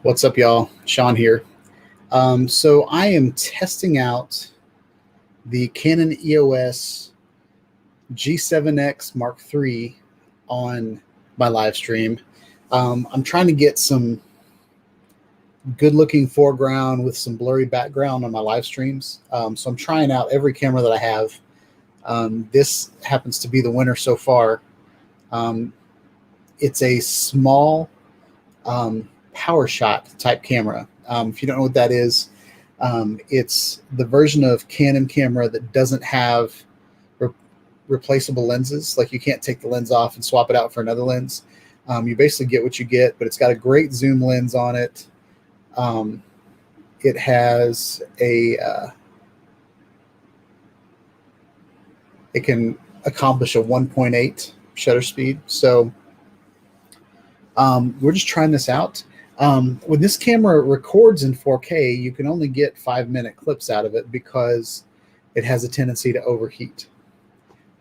What's up, y'all? Sean here. So I am testing out the Canon EOS G7X Mark III on my live stream. I'm trying to get some good-looking foreground with some blurry background on my live streams. So I'm trying out every camera that I have. This happens to be the winner so far. It's a small PowerShot type camera. If you don't know what that is, it's the version of Canon camera that doesn't have replaceable lenses. Like, you can't take the lens off and swap it out for another lens. You basically get what you get, but it's got a great zoom lens on it. It has a it can accomplish a 1.8 shutter speed. So we're just trying this out. When this camera records in 4K, you can only get 5-minute clips out of it because it has a tendency to overheat.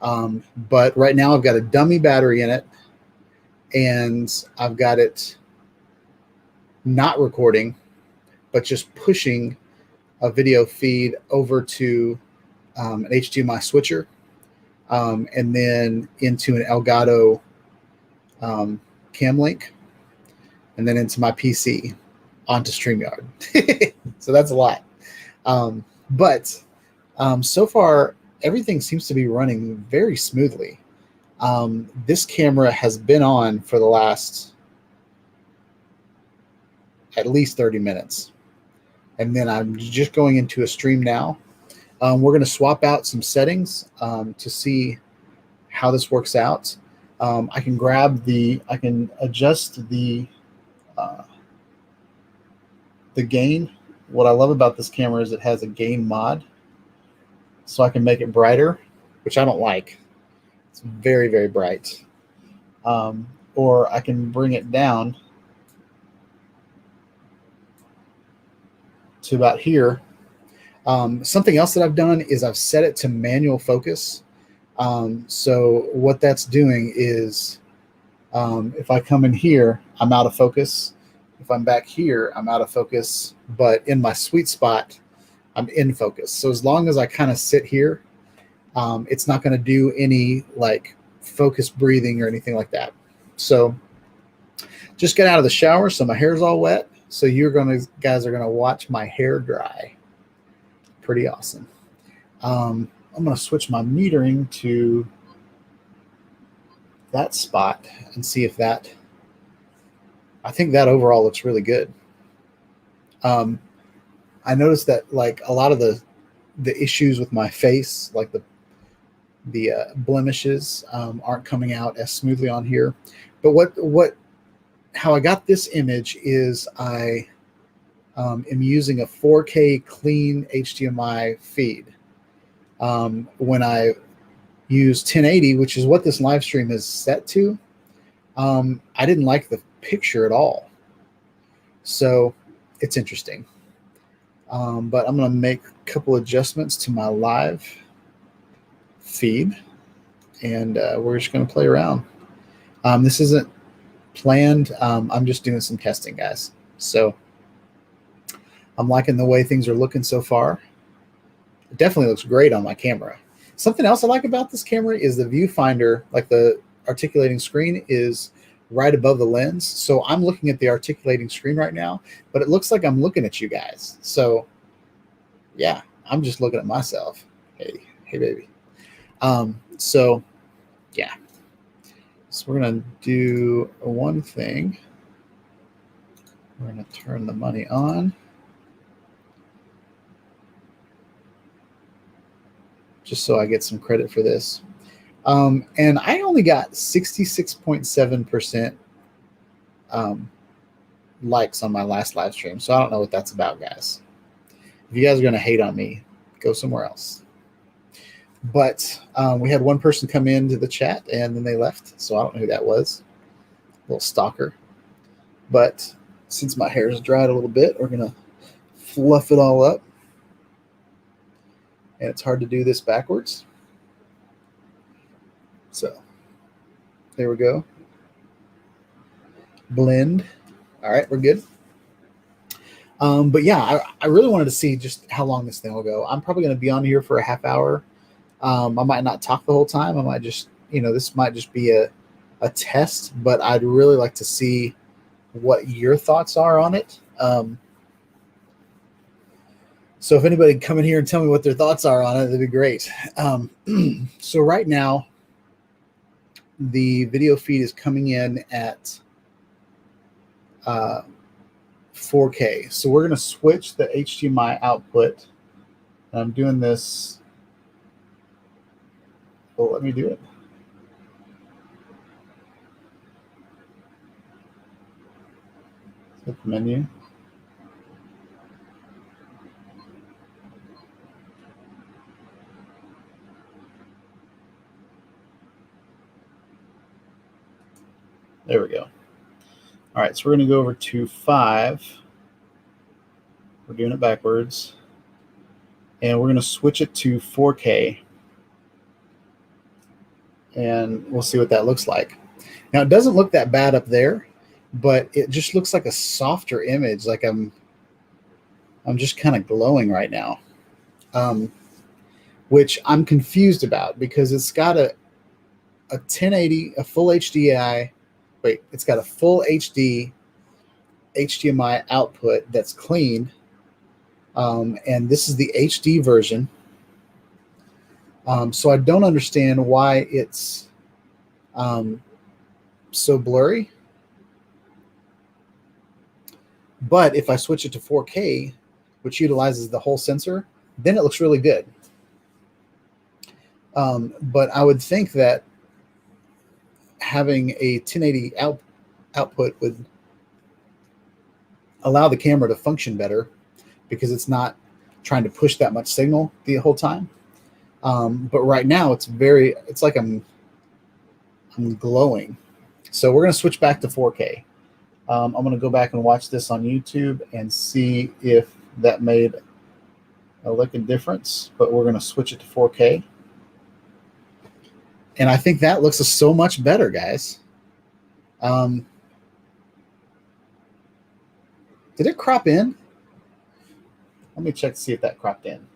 But right now I've got a dummy battery in it, and I've got it not recording, but just pushing a video feed over to an HDMI switcher, and then into an Elgato cam link, and then into my PC onto StreamYard. So that's a lot. But so far, everything seems to be running very smoothly. This camera has been on for the last at least 30 minutes. And then I'm just going into a stream now. We're going to swap out some settings to see how this works out. I can adjust the gain. What I love about this camera is it has a gain mod, so I can make it brighter, which I don't like. It's very, very bright. Or I can bring it down to about here. Something else that I've done is I've set it to manual focus. So what that's doing is, if I come in here, I'm out of focus. If I'm back here, I'm out of focus. But in my sweet spot, I'm in focus. So as long as I kind of sit here, it's not going to do any like focus breathing or anything like that. So just got out of the shower, so my hair's all wet. So guys are gonna watch my hair dry. Pretty awesome. I'm gonna switch my metering to that spot and see if that. I think that overall looks really good. I noticed that like a lot of the issues with my face, like the blemishes, aren't coming out as smoothly on here. But how I got this image is I am using a 4K clean HDMI feed. When I use 1080, which is what this live stream is set to, I didn't like the picture at all. So it's interesting. But I'm going to make a couple adjustments to my live feed, and we're just going to play around. This isn't planned. I'm just doing some testing, guys. So I'm liking the way things are looking so far. It definitely looks great on my camera. Something else I like about this camera is the viewfinder, like the articulating screen, is right above the lens. So I'm looking at the articulating screen right now, but it looks like I'm looking at you guys. So yeah, I'm just looking at myself. Hey baby. So yeah. So we're going to do one thing. We're going to turn the money on. Just so I get some credit for this. And I only got 66.7% likes on my last live stream. So I don't know what that's about, guys. If you guys are going to hate on me, go somewhere else. But we had one person come into the chat and then they left. So I don't know who that was. A little stalker. But since my hair is dried a little bit, we're going to fluff it all up. And it's hard to do this backwards. So there we go. Blend. All right, we're good. But yeah, I really wanted to see just how long this thing will go. I'm probably going to be on here for a half hour. I might not talk the whole time. I might just, this might just be a test, but I'd really like to see what your thoughts are on it. So if anybody come in here and tell me what their thoughts are on it, that'd be great. So right now, the video feed is coming in at 4K. So we're going to switch the HDMI output. I'm doing this. Well, let me do it. Hit the menu. There we go. All right, so we're going to go over to 5. We're doing it backwards. And we're going to switch it to 4K. And we'll see what that looks like. Now, it doesn't look that bad up there, but it just looks like a softer image, like I'm just kind of glowing right now, which I'm confused about because it's got a 1080, a full HDI. Wait, it's got a full HD HDMI output that's clean, and this is the HD version. So I don't understand why it's so blurry. But if I switch it to 4K, which utilizes the whole sensor, then it looks really good. But I would think that having a 1080 output would allow the camera to function better because it's not trying to push that much signal the whole time. But right now it's like I'm glowing. So we're going to switch back to 4K. I'm going to go back and watch this on YouTube and see if that made a lick of difference, but we're going to switch it to 4K. And I think that looks so much better, guys. Did it crop in? Let me check to see if that cropped in.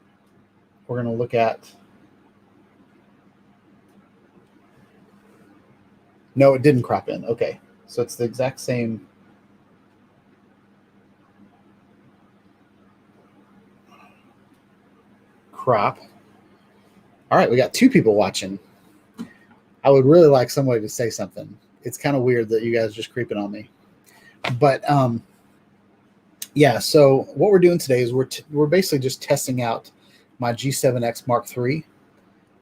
We're going to look at... No, it didn't crop in. Okay. So it's the exact same... crop. All right, we got 2 people watching. I would really like somebody to say something. It's kind of weird that you guys are just creeping on me. But yeah, so what we're doing today is we're basically just testing out my G7X Mark III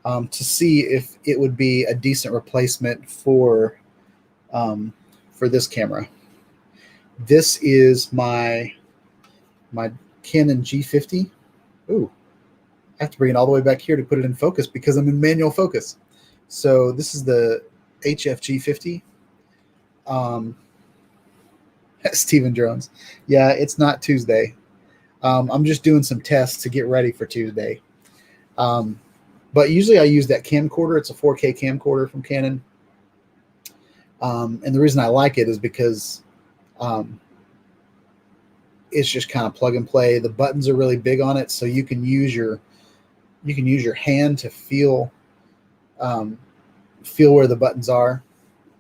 to see if it would be a decent replacement for this camera. This is my Canon G50. Ooh, I have to bring it all the way back here to put it in focus because I'm in manual focus. So this is the HFG50. Steven Drones. Yeah, it's not Tuesday. I'm just doing some tests to get ready for Tuesday. But usually I use that camcorder. It's a 4K camcorder from Canon. And the reason I like it is because it's just kind of plug and play. The buttons are really big on it, so you can use your hand to feel where the buttons are.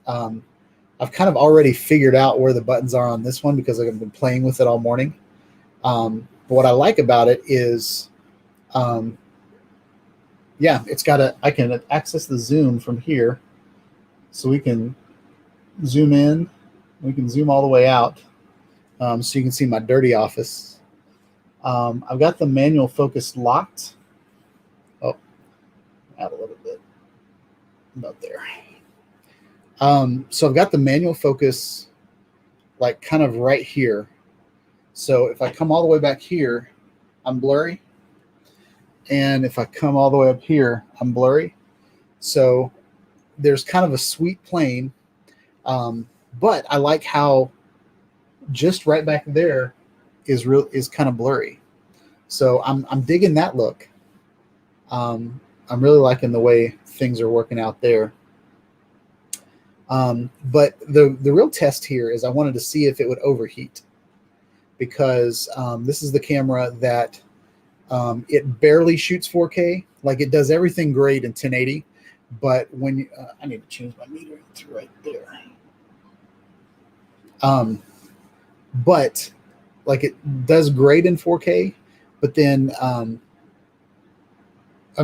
I've kind of already figured out where the buttons are on this one because I've been playing with it all morning. But what I like about it is, yeah, I can access the zoom from here, so we can zoom in, we can zoom all the way out, so you can see my dirty office. I've got the manual focus locked. Oh, out a little bit, about there. So I've got the manual focus like kind of right here. So if I come all the way back here, I'm blurry. And if I come all the way up here, I'm blurry. So there's kind of a sweet plane. But I like how just right back there is kind of blurry. So I'm digging that look. I'm really liking the way things are working out there. But the real test here is I wanted to see if it would overheat, because this is the camera that it barely shoots 4K. Like, it does everything great in 1080, but when you, I need to change my meter to right there. But like, it does great in 4K, but then I'm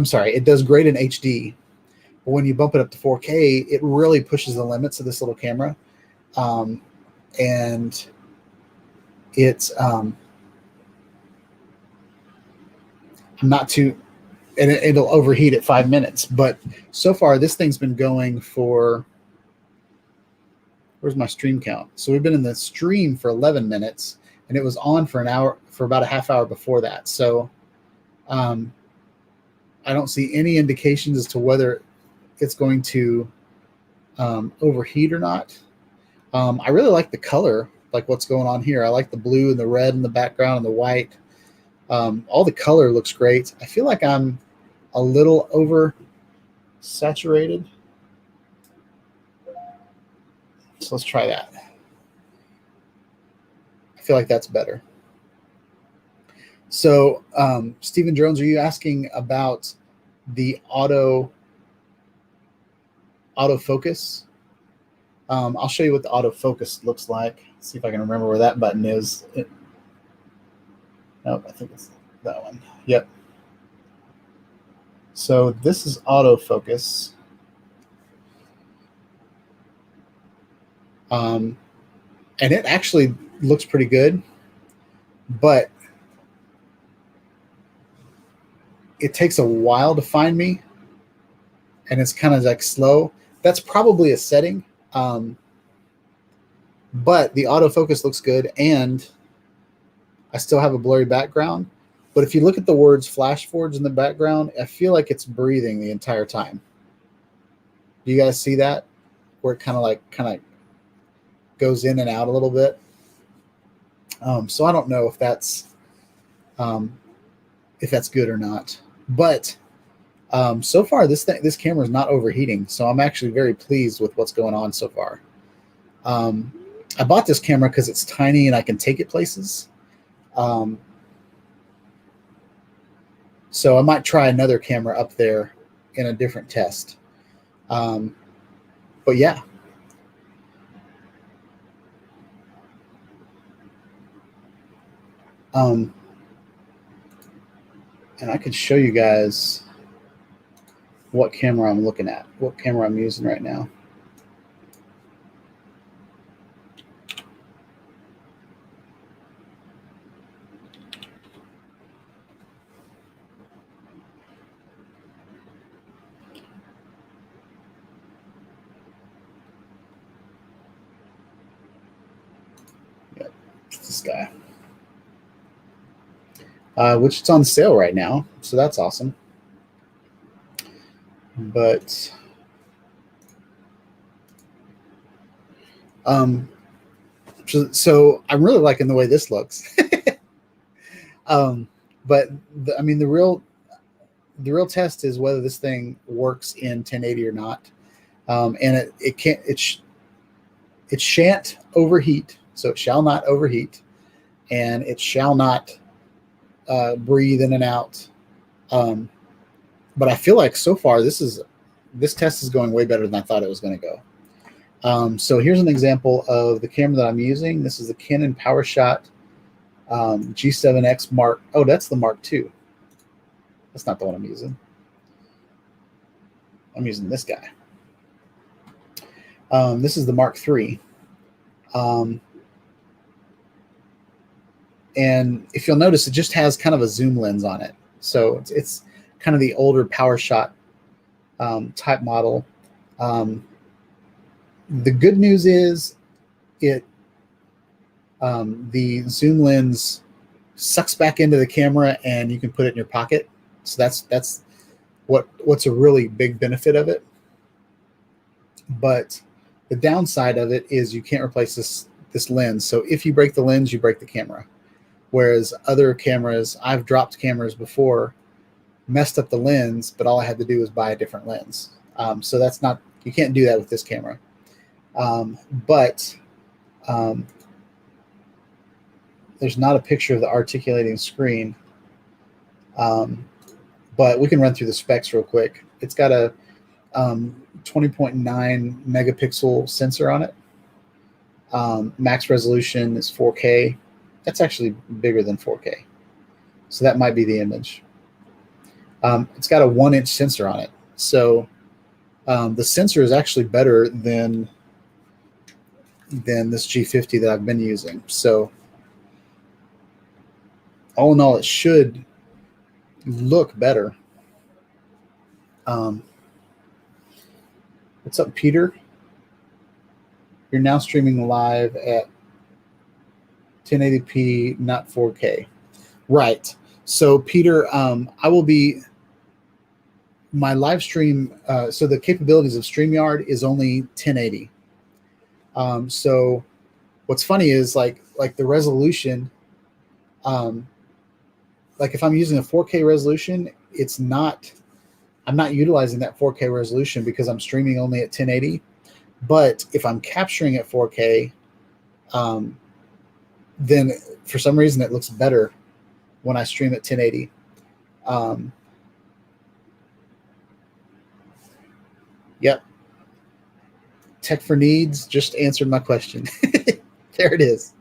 sorry, it does great in HD. But when you bump it up to 4K, it really pushes the limits of this little camera. And it's not too, and it'll overheat at 5 minutes. But so far, this thing's been going for, where's my stream count? So we've been in the stream for 11 minutes, and it was on for an hour, for about a half hour before that. So I don't see any indications as to whether it's going to overheat or not. I really like the color, like what's going on here. I like the blue and the red in the background and the white. All the color looks great. I feel like I'm a little over saturated. So let's try that. I feel like that's better. So Stephen Jones, are you asking about the autofocus? I'll show you what the autofocus looks like. See if I can remember where that button is. Nope, I think it's that one. Yep. So this is autofocus. And it actually looks pretty good, but it takes a while to find me, and it's kind of like slow. That's probably a setting, but the autofocus looks good, and I still have a blurry background. But if you look at the words flash forwards in the background, I feel like it's breathing the entire time. Do you guys see that? Where it kind of goes in and out a little bit. So I don't know if that's good or not. But so far, this camera is not overheating, so I'm actually very pleased with what's going on so far. I bought this camera because it's tiny and I can take it places. So I might try another camera up there in a different test. But yeah. And I could show you guys what camera I'm looking at, what camera I'm using right now. Yep, it's this guy. Which it's on sale right now, so that's awesome. But so I'm really liking the way this looks. But I mean, the real test is whether this thing works in 1080 or not. And it shan't overheat, so it shall not overheat, and it shall not breathe in and out. But I feel like so far this test is going way better than I thought it was going to go. So here's an example of the camera that I'm using. This is the Canon PowerShot G7X Mark. Oh, that's the Mark II. That's not the one I'm using. I'm using this guy. This is the Mark III. And if you'll notice, it just has kind of a zoom lens on it. So it's kind of the older PowerShot type model. The good news is the zoom lens sucks back into the camera and you can put it in your pocket. So that's what's a really big benefit of it. But the downside of it is you can't replace this lens. So if you break the lens, you break the camera. Whereas other cameras, I've dropped cameras before, messed up the lens, but all I had to do was buy a different lens. So that's not, you can't do that with this camera. there's not a picture of the articulating screen, but we can run through the specs real quick. It's got a 20.9 megapixel sensor on it. Max resolution is 4K. That's actually bigger than 4K. So that might be the image. It's got a 1-inch sensor on it. So the sensor is actually better than this G50 that I've been using. So all in all, it should look better. What's up, Peter? You're now streaming live at 1080p, not 4K. Right. So Peter, I will be, my live stream, so the capabilities of StreamYard is only 1080. So what's funny is like the resolution, like if I'm using a 4K resolution, I'm not utilizing that 4K resolution because I'm streaming only at 1080. But if I'm capturing at 4K, then for some reason it looks better when I stream at 1080. Yep. Tech for Needs just answered my question. There it is.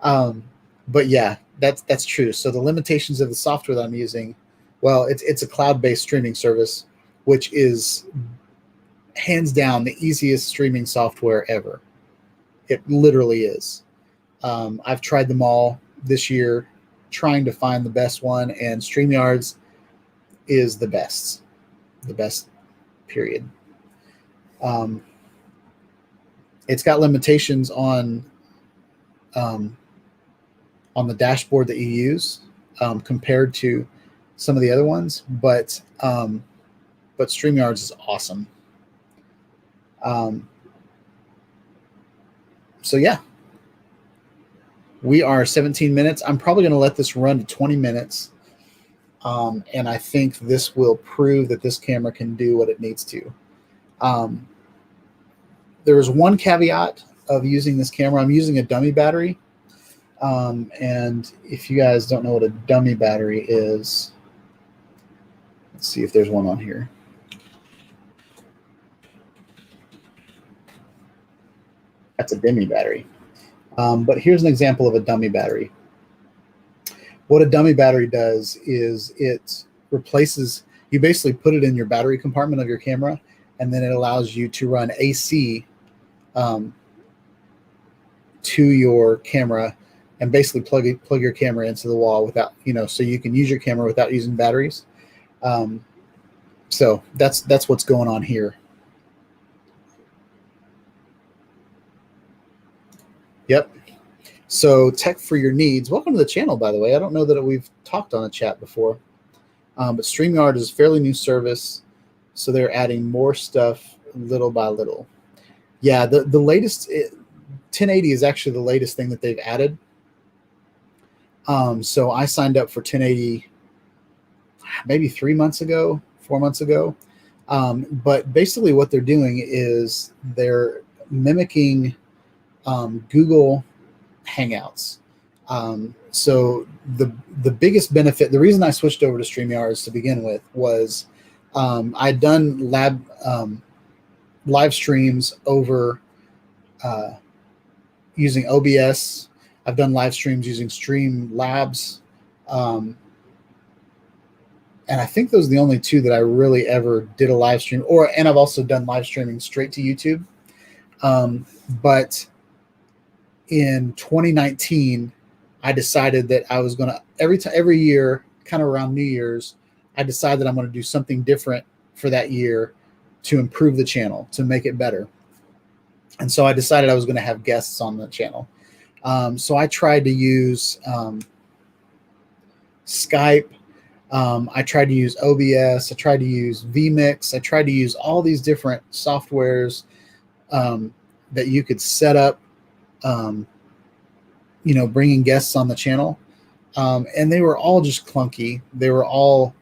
But yeah, that's true. So the limitations of the software that I'm using, well, it's a cloud-based streaming service, which is hands down the easiest streaming software ever. It literally is. I've tried them all this year, trying to find the best one, and StreamYards is the best period. It's got limitations on the dashboard that you use compared to some of the other ones, but StreamYards is awesome. So yeah, we are 17 minutes. I'm probably going to let this run to 20 minutes. And I think this will prove that this camera can do what it needs to. There is one caveat of using this camera. I'm using a dummy battery. And if you guys don't know what a dummy battery is, let's see if there's one on here. That's a dummy battery. But here's an example of a dummy battery. What a dummy battery does is it replaces, you basically put it in your battery compartment of your camera, and then it allows you to run AC to your camera and basically plug your camera into the wall without, so you can use your camera without using batteries. So that's what's going on here. Yep. So tech for your needs. Welcome to the channel, by the way. I don't know that we've talked on a chat before, but StreamYard is a fairly new service, so they're adding more stuff little by little. Yeah, the latest 1080 is actually the latest thing that they've added. So I signed up for 1080 maybe 4 months ago. But basically what they're doing is they're mimicking Google Hangouts. So the biggest benefit, the reason I switched over to StreamYards to begin with was I'd done live streams over using OBS. I've done live streams using Streamlabs. And I think those are the only two that I really ever did a live stream, and I've also done live streaming straight to YouTube. But in 2019, I decided that I was going to, every year, kind of around New Year's, I decided I'm going to do something different for that year to improve the channel, to make it better. And so I decided I was going to have guests on the channel. So I tried to use Skype. I tried to use OBS. I tried to use vMix. I tried to use all these different softwares that you could set up, bringing guests on the channel. And they were all just clunky. They were all,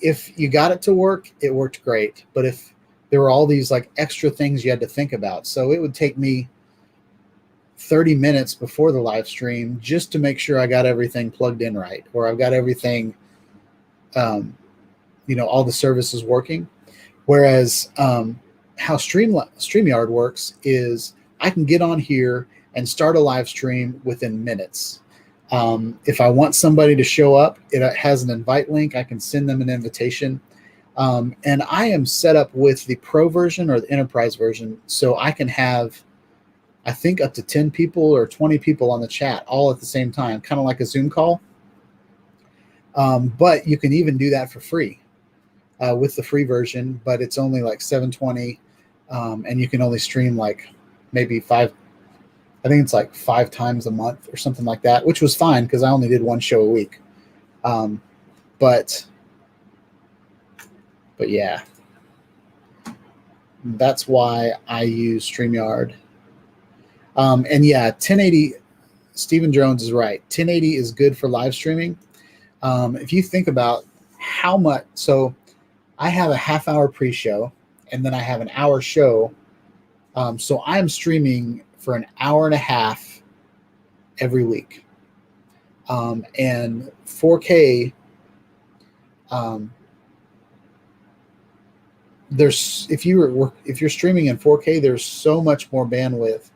if you got it to work, it worked great. But if there were all these like extra things you had to think about. So it would take me 30 minutes before the live stream just to make sure I got everything plugged in right, or I've got everything, all the services working. Whereas how StreamYard works is I can get on here and start a live stream within minutes. If I want somebody to show up, it has an invite link. I can send them an invitation. And I am set up with the Pro version or the Enterprise version, so I can have, I think, up to 10 people or 20 people on the chat all at the same time, kind of like a Zoom call. But you can even do that for free with the free version, but it's only like $720, and you can only stream like maybe I think it's like 5 times a month or something like that, which was fine because I only did one show a week. But yeah, that's why I use StreamYard. And yeah, 1080, Stephen Jones is right. 1080 is good for live streaming. If you think about how much, so I have a half-hour pre-show, and then I have an hour show. So I'm streaming for an hour and a half every week. And 4K, if you're streaming in 4K, there's so much more bandwidth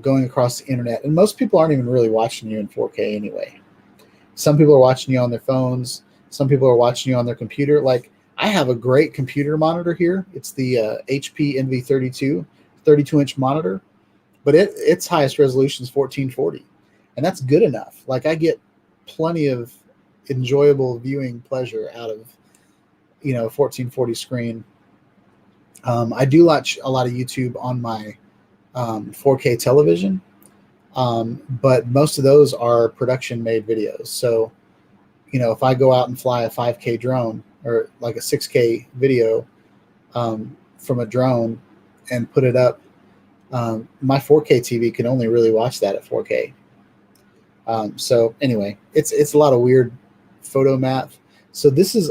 going across the internet, and most people aren't even really watching you in 4K anyway. Some people are watching you on their phones. Some people are watching you on their computer. Like, I have a great computer monitor here. It's the HP NV32 32-inch monitor, but its highest resolution is 1440, and that's good enough. Like, I get plenty of enjoyable viewing pleasure out of 1440 screen. I do watch a lot of YouTube on my 4K television, but most of those are production made videos. So, if I go out and fly a 5K drone or like a 6K video from a drone and put it up, my 4K TV can only really watch that at 4K. So anyway, it's a lot of weird photo math. So this is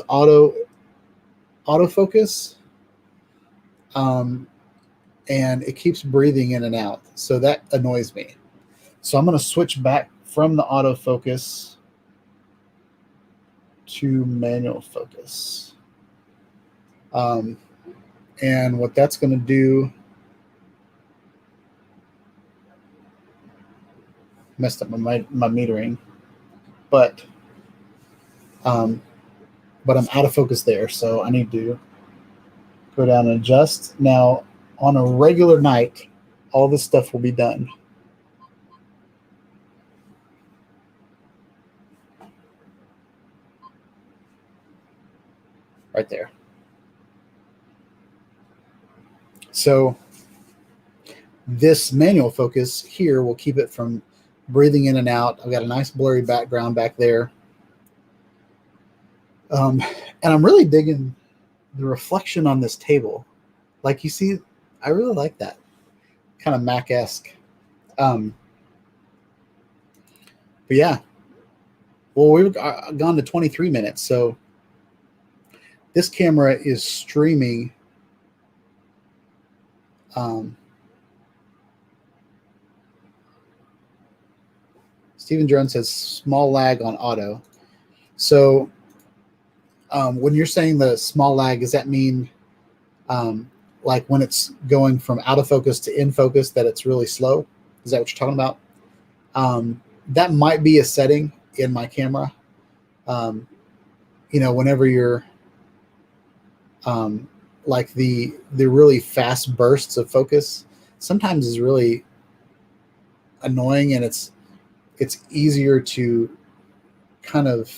autofocus, and it keeps breathing in and out. So that annoys me. So I'm going to switch back from the autofocus to manual focus. And what that's going to do, messed up my metering, but I'm out of focus there, so I need to go down and adjust. Now, on a regular night, all this stuff will be done. Right there. So this manual focus here will keep it from breathing in and out. I've got a nice blurry background back there. And I'm really digging the reflection on this table. Like, you see, I really like that. Kind of Mac-esque. But yeah. Well, we've gone to 23 minutes, so this camera is streaming Stephen Jones says small lag on auto. So when you're saying the small lag, does that mean like when it's going from out of focus to in focus that it's really slow? Is that what you're talking about? That might be a setting in my camera. Whenever you're like the really fast bursts of focus sometimes is really annoying, and it's easier to kind of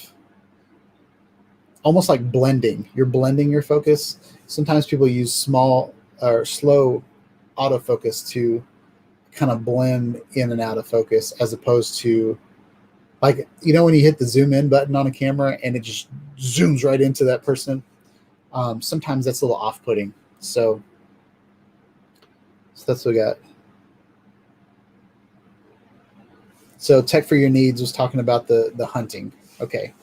almost like blending. You're blending your focus. Sometimes people use small or slow autofocus to kind of blend in and out of focus, as opposed to, like, when you hit the zoom in button on a camera and it just zooms right into that person. Sometimes that's a little off-putting. So that's what we got. So Tech for Your Needs was talking about the hunting. Okay.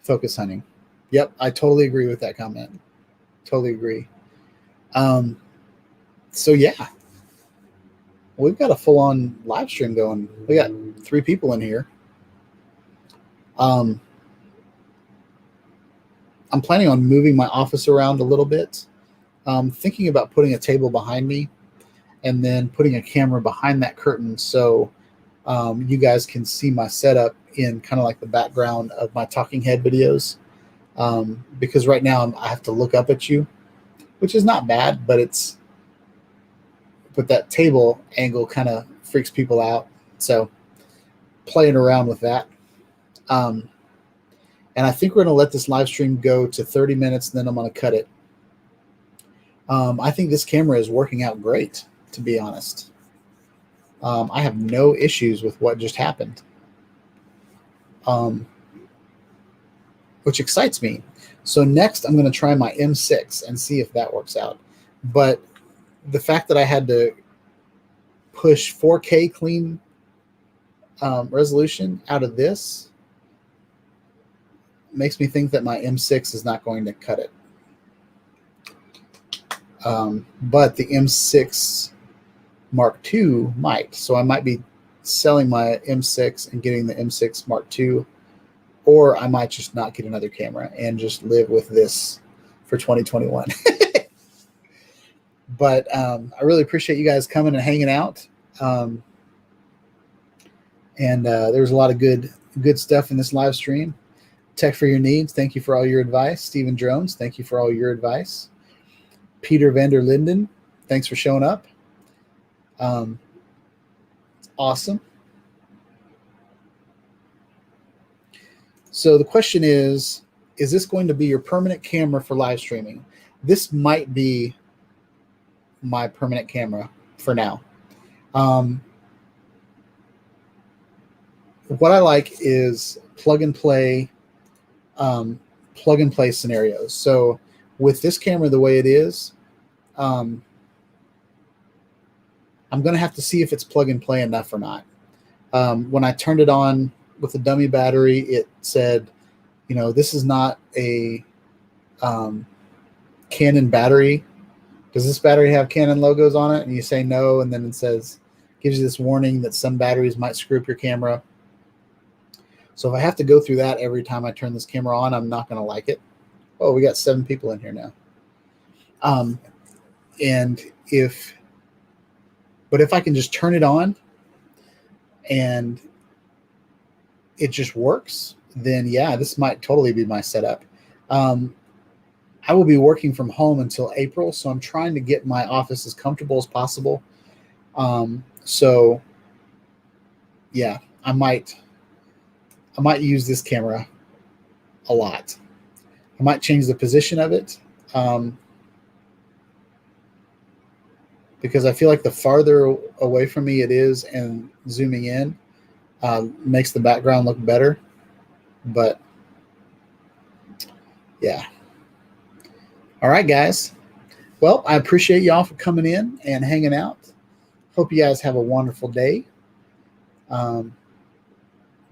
Focus hunting. Yep, I totally agree with that comment. Totally agree. So yeah. we've got a full-on live stream going. We got 3 people in here. I'm planning on moving my office around a little bit. Thinking about putting a table behind me and then putting a camera behind that curtain so you guys can see my setup in kind of like the background of my talking head videos. Because right now I have to look up at you, which is not bad, but that table angle kind of freaks people out. So playing around with that. And I think we're going to let this live stream go to 30 minutes, and then I'm going to cut it. I think this camera is working out great, to be honest. I have no issues with what just happened, which excites me. So next, I'm going to try my M6 and see if that works out. But the fact that I had to push 4K clean resolution out of this makes me think that my M6 is not going to cut it. But the M6 Mark II might. So I might be selling my M6 and getting the M6 Mark II, or I might just not get another camera and just live with this for 2021. But I really appreciate you guys coming and hanging out. And there's a lot of good stuff in this live stream. Tech for your needs. Thank you for all your advice. Stephen Drones, thank you for all your advice. Peter Vander Linden, thanks for showing up. It's awesome. So the question is this going to be your permanent camera for live streaming? This might be my permanent camera for now. What I like is plug and play scenarios. So with this camera the way it is, I'm going to have to see if it's plug and play enough or not. When I turned it on with a dummy battery, it said, you know, this is not a Canon battery. Does this battery have Canon logos on it? And you say no, and then it gives you this warning that some batteries might screw up your camera. So if I have to go through that every time I turn this camera on, I'm not going to like it. Oh, we got 7 people in here now. But if I can just turn it on and it just works, then yeah, this might totally be my setup. I will be working from home until April, so I'm trying to get my office as comfortable as possible. So yeah, I might use this camera a lot. I might change the position of it, because I feel like the farther away from me it is and zooming in makes the background look better. But yeah. All right, guys. Well, I appreciate y'all for coming in and hanging out. Hope you guys have a wonderful day. Don't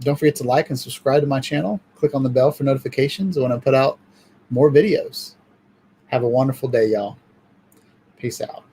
forget to like and subscribe to my channel. Click on the bell for notifications when I put out more videos. Have a wonderful day, y'all. Peace out.